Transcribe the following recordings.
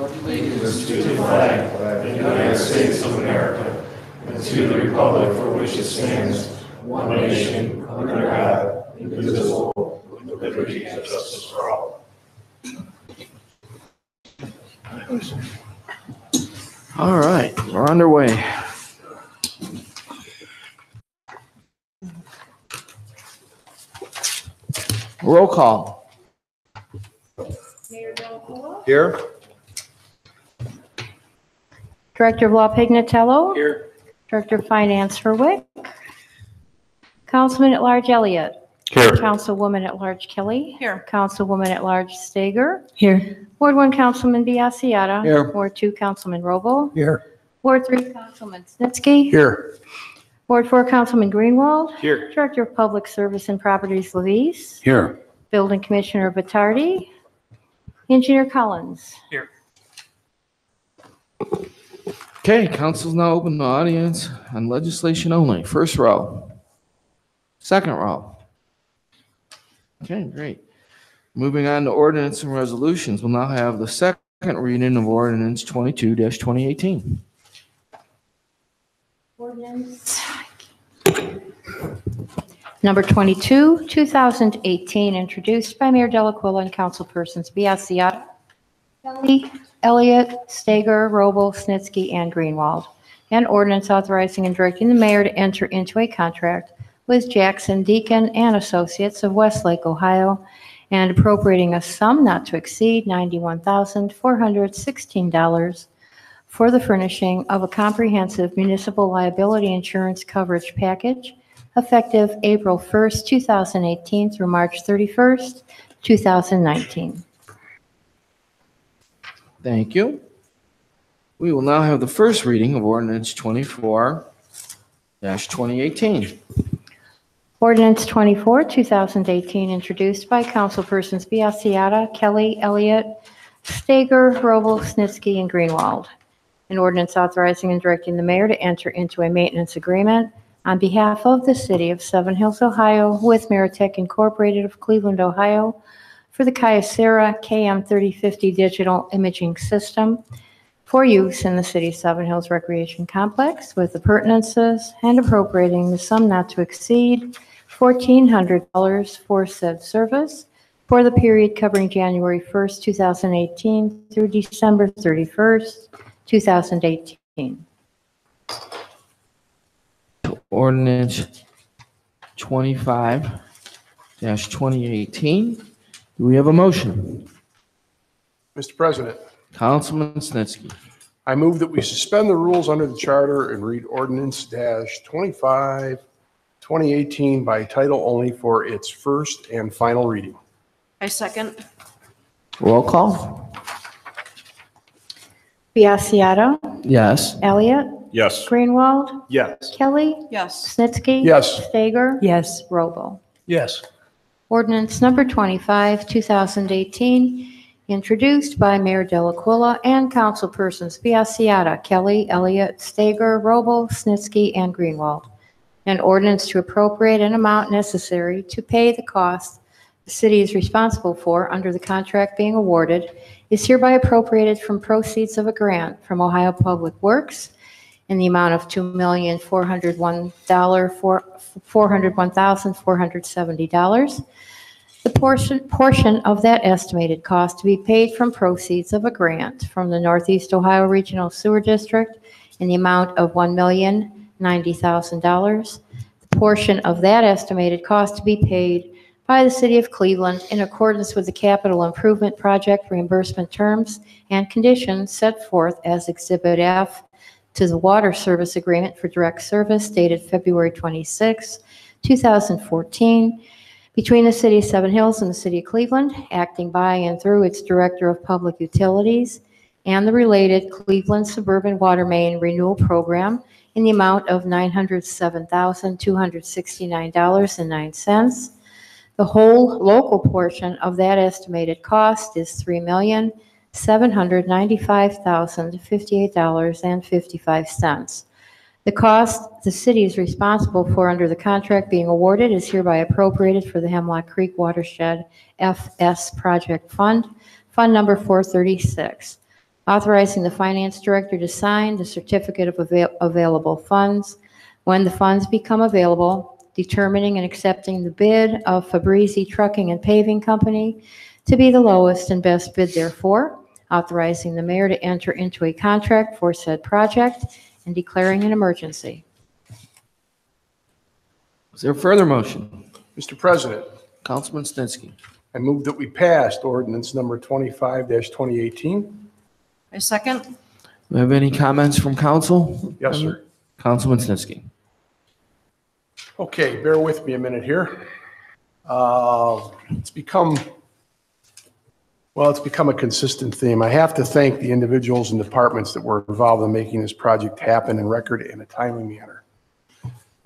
allegiance to the flag of the United States of America and to the republic for which it stands, one nation, under God, indivisible, with liberty and justice for all. All right, we're underway. Roll call. Mayor Delacola. Here. Director of Law Pignatello. Here. Director of Finance Herwick. Councilman at Large Elliott. Here. Councilwoman at Large Kelly. Here. Councilwoman at Large Stager. Here. Ward 1 Councilman Biassiata. Here. Ward 2 Councilman Robo. Here. Ward 3 Councilman Snitsky. Here. Ward 4 Councilman Greenwald. Here. Director of Public Service and Properties Levis. Here. Building Commissioner Vitardi. Engineer Collins. Okay, council's now open to audience on legislation only. First row. Second row. Okay, great. Moving on to ordinance and resolutions, we'll now have the second reading of ordinance 22-2018. Ordinance number 22, 2018, introduced by Mayor Delaquila and councilpersons Biassiata, Kelly, Elliott, Stager, Robo, Snitsky, and Greenwald. An ordinance authorizing and directing the mayor to enter into a contract with Jackson, Deacon, and Associates of Westlake, Ohio, and appropriating a sum not to exceed $91,416 for the furnishing of a comprehensive municipal liability insurance coverage package effective April 1st, 2018 through March 31st, 2019. Thank you. We will now have the first reading of ordinance 24-2018. Ordinance 24, 2018, introduced by councilpersons Biassiata, Kelly, Elliott, Stager, Roble, Snitsky, and Greenwald. An ordinance authorizing and directing the mayor to enter into a maintenance agreement on behalf of the city of Seven Hills, Ohio, with Meritech Incorporated of Cleveland, Ohio, for the Kyocera KM3050 digital imaging system for use in the city's Seven Hills Recreation Complex, with appurtenances and appropriating the sum not to exceed $1,400 for said service for the period covering January 1st, 2018 through December 31st, 2018. Ordinance 25-2018. Do we have a motion? Mr. President, Councilman Snitsky. I move that we suspend the rules under the charter and read ordinance -25, 2018 by title only for its first and final reading. I second. Roll call. Biassiata, Yes. Elliott, Yes. Greenwald, Yes. Kelly, Yes. Snitsky. Yes. Stager. Yes. Robo. Yes. Ordinance number 25, 2018, introduced by Mayor Delaquila and councilpersons Biassiata, Kelly, Elliott, Stager, Robo, Snitsky, and Greenwald. An ordinance to appropriate an amount necessary to pay the cost the city is responsible for under the contract being awarded is hereby appropriated from proceeds of a grant from Ohio Public Works in the amount of $2,401,470. The portion of that estimated cost to be paid from proceeds of a grant from the Northeast Ohio Regional Sewer District in the amount of $1,090,000. The portion of that estimated cost to be paid by the City of Cleveland in accordance with the capital improvement project reimbursement terms and conditions set forth as Exhibit F to the water service agreement for direct service dated February 26, 2014, between the City of Seven Hills and the City of Cleveland, acting by and through its Director of Public Utilities, and the related Cleveland Suburban Water Main Renewal Program in the amount of $907,269.09. The whole local portion of that estimated cost is $3,795,058.55. The cost the city is responsible for under the contract being awarded is hereby appropriated for the Hemlock Creek Watershed FS Project Fund, Fund number 436. authorizing the finance director to sign the certificate of available funds when the funds become available, determining and accepting the bid of Fabrizi Trucking and Paving Company to be the lowest and best bid therefore, authorizing the mayor to enter into a contract for said project and declaring an emergency. Is there a further motion? Mr. President, Councilman Snitsky. I move that we passed ordinance number 25-2018. I second. Do we have any comments from council? Yes, sir. Councilman Snitsky. Okay, bear with me a minute here. It's become a consistent theme. I have to thank the individuals and departments that were involved in making this project happen in record in a timely manner.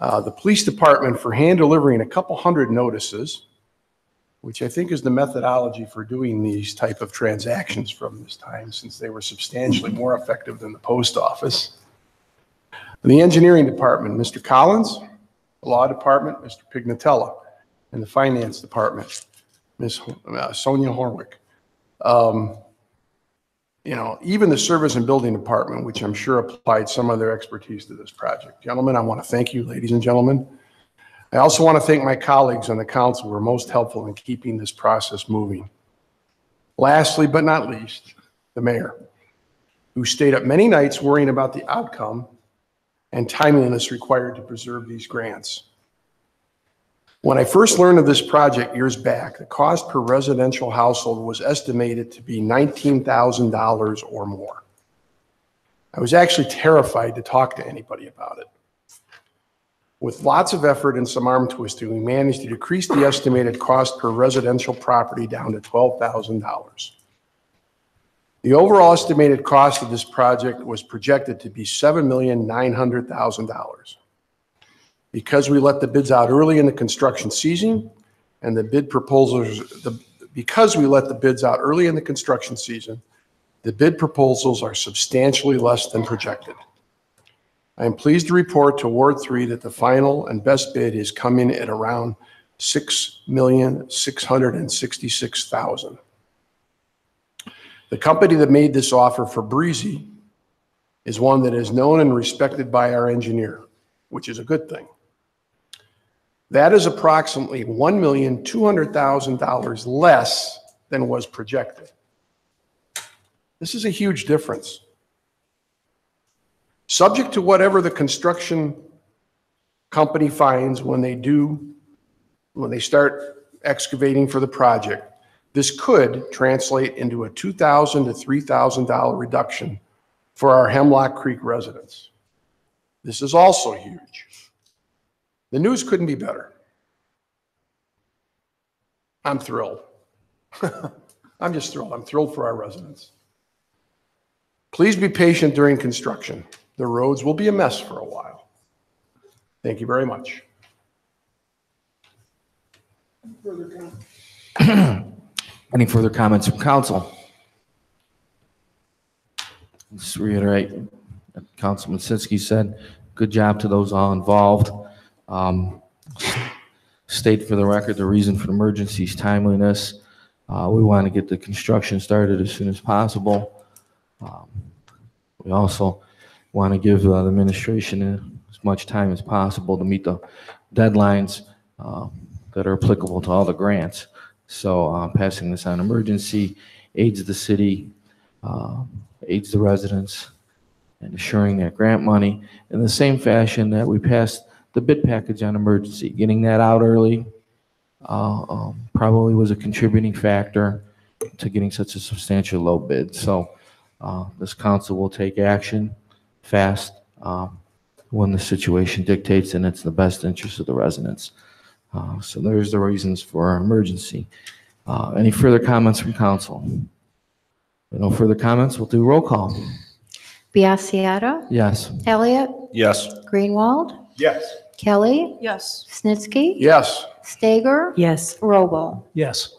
The police department for hand delivering a couple hundred notices, which I think is the methodology for doing these type of transactions from this time, since they were substantially more effective than the post office. The engineering department, Mr. Collins, the law department, Mr. Pignatella, and the finance department, Ms. Sonia Horwick. Even the service and building department, which I'm sure applied some of their expertise to this project. Gentlemen, I want to thank you, ladies and gentlemen. I also want to thank my colleagues on the council who were most helpful in keeping this process moving. Lastly, but not least, the mayor, who stayed up many nights worrying about the outcome and timeliness required to preserve these grants. When I first learned of this project years back, the cost per residential household was estimated to be $19,000 or more. I was actually terrified to talk to anybody about it. With lots of effort and some arm twisting, we managed to decrease the estimated cost per residential property down to $12,000. The overall estimated cost of this project was projected to be $7,900,000. Because we let the bids out early in the construction season and the bid proposals are substantially less than projected. I am pleased to report to Ward 3 that the final and best bid is coming at around $6,666,000. The company that made this offer for Fabrizi is one that is known and respected by our engineer, which is a good thing. That is approximately $1,200,000 less than was projected. This is a huge difference. Subject to whatever the construction company finds when they start excavating for the project, this could translate into a $2,000 to $3,000 reduction for our Hemlock Creek residents. This is also huge. The news couldn't be better. I'm thrilled. I'm just thrilled. I'm thrilled for our residents. Please be patient during construction. The roads will be a mess for a while. Thank you very much. Any further comments from council? Just reiterate what Councilman Snitsky said. Good job to those all involved. State for the record the reason for the emergency is timeliness. We want to get the construction started as soon as possible. We also want to give the administration as much time as possible to meet the deadlines that are applicable to all the grants. So passing this on emergency aids the city, aids the residents, and assuring that grant money in the same fashion that we passed the bid package on emergency. Getting that out early probably was a contributing factor to getting such a substantial low bid. So this council will take action fast when the situation dictates and it's the best interest of the residents. So there's the reasons for our emergency. Any further comments from council? With no further comments, we'll do roll call. Biassiata. Yes. Elliott. Yes. Greenwald. Yes. Kelly. Yes. Snitsky. Yes. Stager. Yes. Robo. Yes.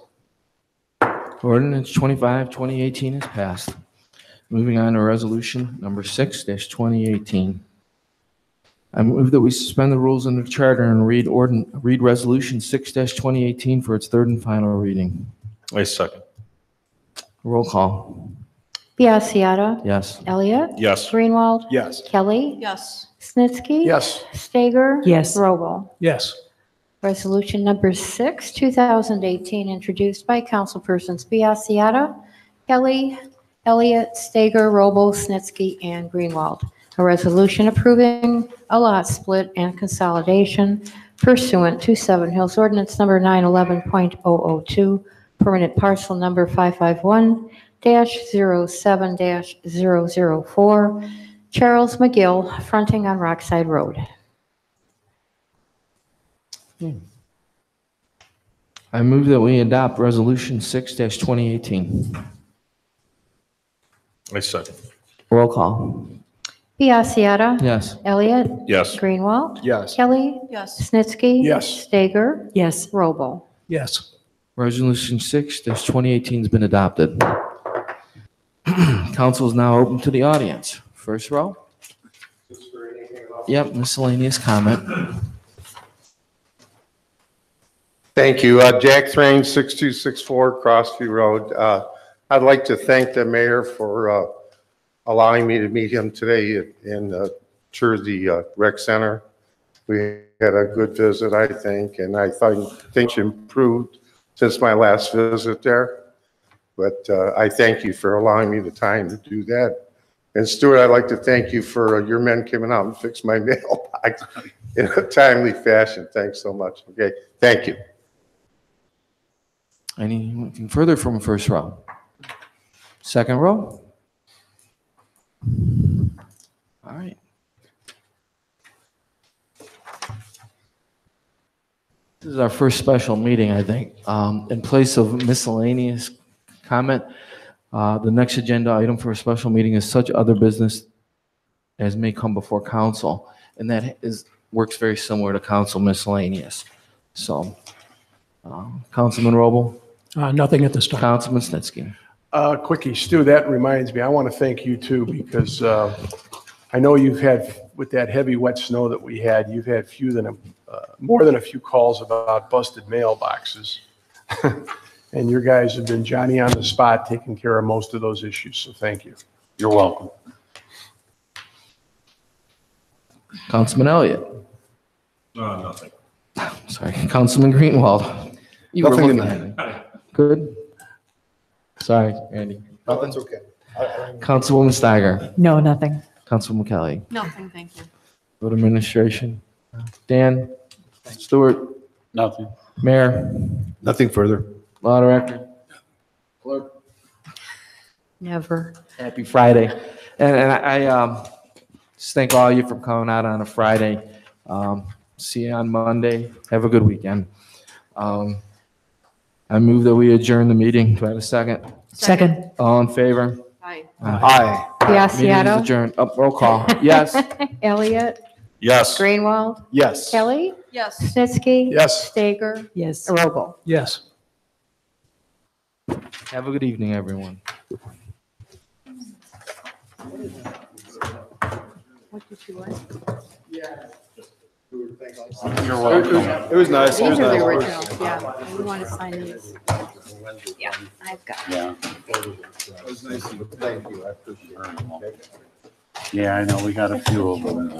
Ordinance 25, 2018 is passed. Moving on to resolution number 6-2018. I move that we suspend the rules under the charter and read resolution 6-2018 for its third and final reading. I second. Roll call. Biassiata. Yes. Elliott. Yes. Greenwald. Yes. Kelly. Yes. Snitsky. Yes. Stager. Yes. Robel. Yes. Resolution number 6, 2018, introduced by councilpersons Biassiata, Kelly, Elliott, Stager, Robo, Snitsky, and Greenwald. A resolution approving a lot split and consolidation pursuant to Seven Hills Ordinance number 911.002, permanent parcel number 551-07-004, Charles McGill, fronting on Rockside Road. I move that we adopt Resolution 6-2018. I second. Roll call. Biassiata. Yes. Elliott. Yes. Greenwald. Yes. Kelly. Yes. Snitsky. Yes. Stager. Yes. Robel. Yes. Resolution 6-2018 has been adopted. Council is now open to the audience. First row? Yep, miscellaneous comment. Thank you. Jack Thrain, 6264 Crossview Road. I'd like to thank the mayor for allowing me to meet him today in Jersey Rec Center. We had a good visit, I think, and I think things improved since my last visit there. But I thank you for allowing me the time to do that. And Stuart, I'd like to thank you for your men coming out and fix my mailbox in a timely fashion. Thanks so much. Okay, thank you. Anything further from first row? Second row? All right. This is our first special meeting, I think. In place of miscellaneous comment, the next agenda item for a special meeting is such other business as may come before council. And that works very similar to council miscellaneous. So, Councilman Robel? Nothing at this time. Councilman Snitsky? Quickie, Stu, that reminds me, I want to thank you too, because I know you've had, with that heavy wet snow that we had, you've had more than a few calls about busted mailboxes. And your guys have been Johnny on the spot taking care of most of those issues, so thank you. You're welcome. Councilman Elliott? Nothing. Sorry, Councilman Greenwald? You were Nothing in looking at me. Good? Sorry, Andy. That's okay. Councilwoman Steiger? No, nothing. Councilwoman Kelly? Nothing, thank you. Vote administration? Dan? Stewart? Nothing. Mayor? Nothing further. Law director? Clerk? Never. Happy Friday. And I just thank all of you for coming out on a Friday. See you on Monday. Have a good weekend. I move that we adjourn the meeting. Do I have a second? Second. All in favor? Aye. Aye. Meeting is Biassiata. adjourned. Roll call. Yes. Elliott. Yes. Greenwald. Yes. Kelly. Yes. Snitsky. Yes. Stager. Yes. Robel. Yes. Have a good evening, everyone. What did you like? You're welcome. It was nice. These are the originals, yeah. We want to sign these. Yeah, I've got. Yeah. Thank you, I appreciate it. Yeah, I know. We got a few of them.